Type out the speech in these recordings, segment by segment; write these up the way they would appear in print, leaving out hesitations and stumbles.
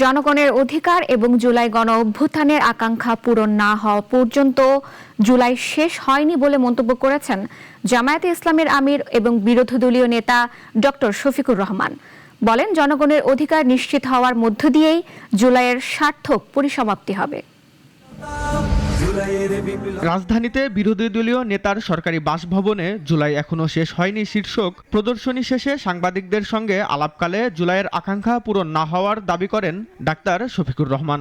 জনগণের অধিকার এবং জুলাই গণ অভ্যুত্থানের আকাঙ্ক্ষা পূরণ না হওয়া পর্যন্ত জুলাই শেষ হয়নি বলে মন্তব্য করেছেন জামায়াতে ইসলামের আমির এবং বিরোধী দলীয় নেতা ডক্টর শফিকুর রহমান। বলেন, জনগণের অধিকার নিশ্চিত হওয়ার মধ্য দিয়েই জুলাইয়ের সার্থক পরিসমাপ্তি হবে। রাজধানীতে বিরোধী দলীয় নেতার সরকারি বাসভবনে জুলাই এখনো শেষ হয়নি শীর্ষক প্রদর্শনী শেষে সাংবাদিকদের সঙ্গে আলাপকালে জুলাইয়ের আকাঙ্ক্ষা পূরণ না হওয়ার দাবি করেন ডাক্তার শফিকুর রহমান।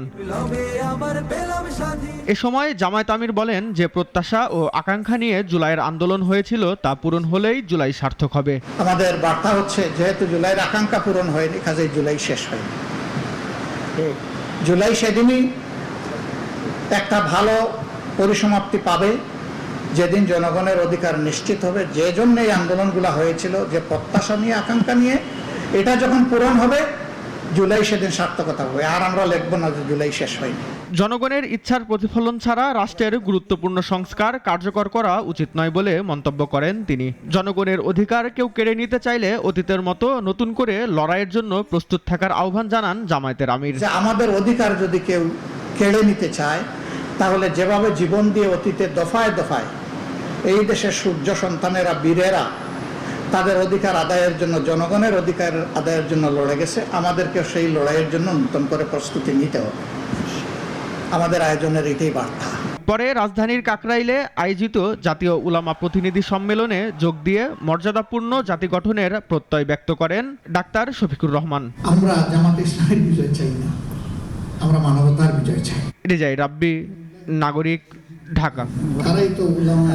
এ সময় জামায়াত আমির বলেন যে প্রত্যাশা ও আকাঙ্ক্ষা নিয়ে জুলাইয়ের আন্দোলন হয়েছিল তা পূরণ হলেই জুলাই সার্থক হবে। আমাদের বার্তা হচ্ছে, যেহেতু জুলাইয়ের আকাঙ্ক্ষা পূরণ হয়নি, কাজেই জুলাই শেষ হয়নি। জুলাই সেদিনই একটা ভালো পরিসমাপ্তি পাবে যেদিন জনগণের অধিকার নিশ্চিত হবে। যে জন্য এই আন্দোলনগুলো হয়েছিল, যে প্রত্যাশা নিয়ে আকাঙ্ক্ষা নিয়ে, এটা যখন পূরণ হবে জুলাই সেদিন সার্থকতা হবে। আর আমরা লিখবো না যে জুলাই শেষ হয়নি। জনগণের ইচ্ছার প্রতিফলন ছাড়া রাষ্ট্রের গুরুত্বপূর্ণ সংস্কার কার্যকর করা উচিত নয় বলে মন্তব্য করেন তিনি। জনগণের অধিকার কেউ কেড়ে নিতে চাইলে অতীতের মতো নতুন করে লড়াইয়ের জন্য প্রস্তুত থাকার আহ্বান জানান জামায়াতের আমির। আমাদের অধিকার যদি কেউ কেড়ে নিতে চায়, তাহলে যেভাবে জীবন দিয়ে অতীতে দফায় দফায় এই দেশের সূর্য সন্তানেরা, বীরেরা তাদের অধিকার আদায়ের জন্য, জনগণের অধিকার আদায়ের জন্য লড়ে গেছে, আমাদেরকে সেই লড়াইয়ের জন্য নতুন করে প্রস্তুতি নিতে হবে। আমাদের আয়োজনের এটাই বার্তা। পরে রাজধানীর কাকরাইলে আয়োজিত জাতীয় উলামা প্রতিনিধি সম্মেলনে যোগ দিয়ে মর্যাদাপূর্ণ জাতি গঠনের প্রত্যয় ব্যক্ত করেন ডাক্তার শফিকুর রহমান। আমরা জামাতে ইসলামের বিজয় চাই না, আমরা মানবতার বিজয় চাই। রেজাই রাব্বি, নাগরিক, ঢাকা। তারাই তো উলামা